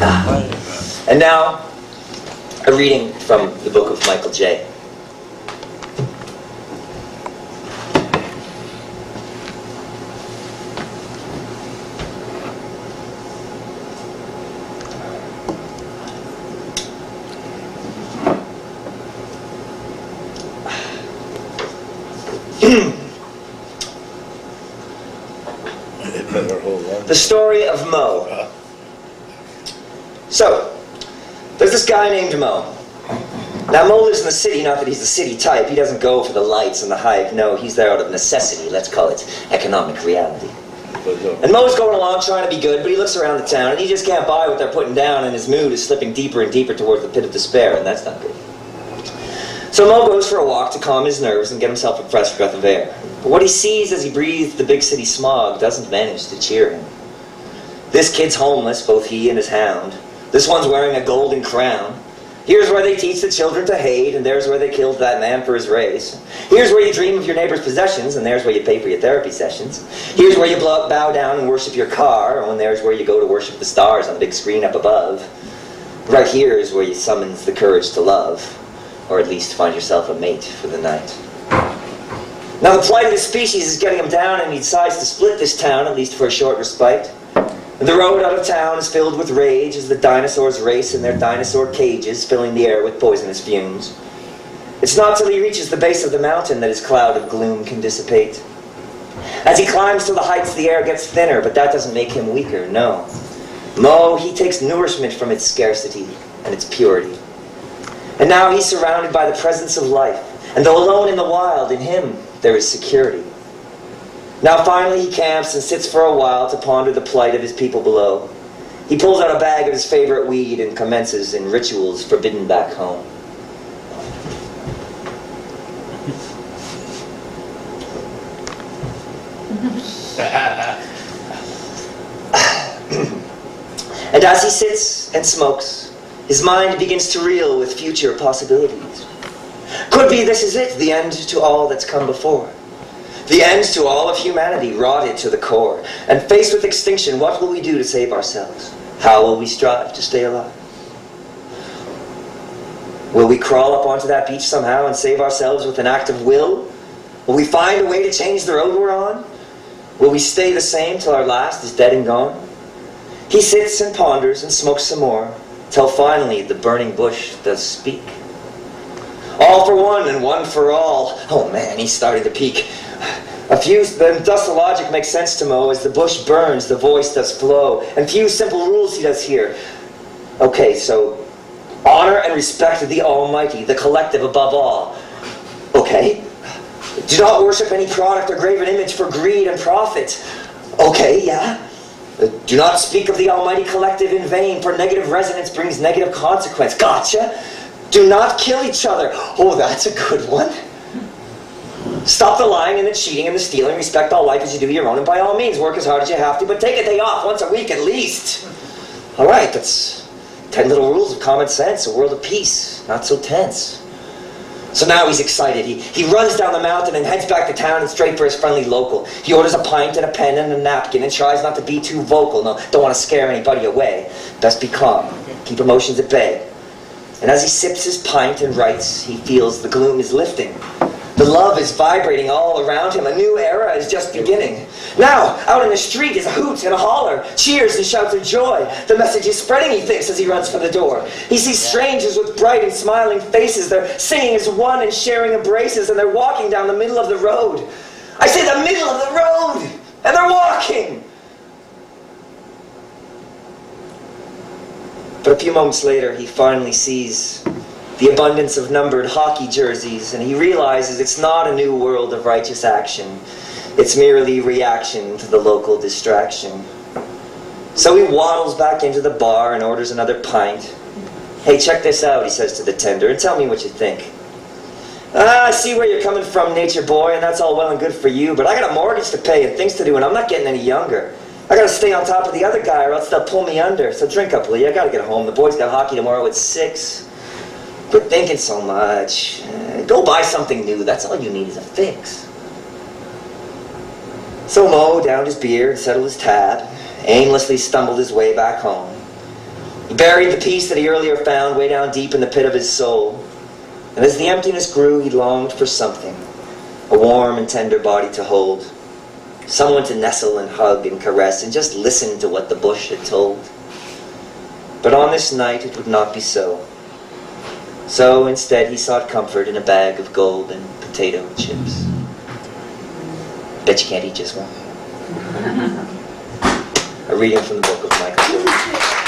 And now, a reading from the book of Michael J. The Story of Moe. So, there's this guy named Moe. Now, Moe lives in the city, not that he's the city type. He doesn't go for the lights and the hype. No, he's there out of necessity. Let's call it economic reality. And Moe's going along trying to be good, but he looks around the town and he just can't buy what they're putting down, and his mood is slipping deeper and deeper towards the pit of despair, and that's not good. So Moe goes for a walk to calm his nerves and get himself a fresh breath of air. But what he sees as he breathes the big city smog doesn't manage to cheer him. This kid's homeless, both he and his hound. This one's wearing a golden crown. Here's where they teach the children to hate, and there's where they killed that man for his race. Here's where you dream of your neighbor's possessions, and there's where you pay for your therapy sessions. Here's where you bow down and worship your car, and there's where you go to worship the stars on the big screen up above. Right here is where you summons the courage to love, or at least find yourself a mate for the night. Now the plight of the species is getting him down, and he decides to split this town, at least for a short respite. The road out of town is filled with rage as the dinosaurs race in their dinosaur cages, filling the air with poisonous fumes. It's not till he reaches the base of the mountain that his cloud of gloom can dissipate. As he climbs to the heights, the air gets thinner, but that doesn't make him weaker, no. Moe, he takes nourishment from its scarcity and its purity. And now he's surrounded by the presence of life, and though alone in the wild, in him there is security. Now finally he camps and sits for a while to ponder the plight of his people below. He pulls out a bag of his favorite weed and commences in rituals forbidden back home. And as he sits and smokes, his mind begins to reel with future possibilities. Could be this is it, the end to all that's come before. The end to all of humanity, rotted to the core. And faced with extinction, what will we do to save ourselves? How will we strive to stay alive? Will we crawl up onto that beach somehow and save ourselves with an act of will? Will we find a way to change the road we're on? Will we stay the same till our last is dead and gone? He sits and ponders and smokes some more, till finally the burning bush does speak. All for one and one for all. Oh man, he's starting to peak. Then thus the logic makes sense to Moe. As the bush burns, the voice does flow. And few simple rules he does hear. Okay, so honor and respect the Almighty, the collective above all. Okay. Do not worship any product or graven image for greed and profit. Okay, yeah. Do not speak of the Almighty collective in vain, for negative resonance brings negative consequence. Gotcha. Do not kill each other. Oh, that's a good one. Stop the lying and the cheating and the stealing. Respect all life as you do your own. And by all means, work as hard as you have to, but take a day off once a week at least. All right, that's 10 little rules of common sense. A world of peace, not so tense. So now he's excited. He runs down the mountain and heads back to town and straight for his friendly local. He orders a pint and a pen and a napkin and tries not to be too vocal. No, don't want to scare anybody away. Best be calm. Keep emotions at bay. And as he sips his pint and writes, he feels the gloom is lifting. The love is vibrating all around him. A new era is just beginning. Now, out in the street is a hoot and a holler, cheers and shouts of joy. The message is spreading, he thinks, as he runs for the door. He sees strangers with bright and smiling faces. They're singing as one and sharing embraces, and they're walking down the middle of the road. I say the middle of the road! And they're walking! But a few moments later, he finally sees the abundance of numbered hockey jerseys, and he realizes it's not a new world of righteous action. It's merely reaction to the local distraction. So he waddles back into the bar and orders another pint. Hey, check this out, he says to the tender, and tell me what you think. I see where you're coming from, nature boy, and that's all well and good for you, but I got a mortgage to pay and things to do, and I'm not getting any younger. I gotta stay on top of the other guy or else they'll pull me under. So drink up, will you? I gotta get home. The boys got hockey tomorrow at 6. Quit thinking so much. Go buy something new. That's all you need is a fix. So Moe downed his beer and settled his tab, aimlessly stumbled his way back home. He buried the peace that he earlier found way down deep in the pit of his soul. And as the emptiness grew, he longed for something, a warm and tender body to hold, someone to nestle and hug and caress and just listen to what the bush had told. But on this night it would not be so. So instead he sought comfort in a bag of gold and potato chips. Bet you can't eat just one. A reading from the book of Michael.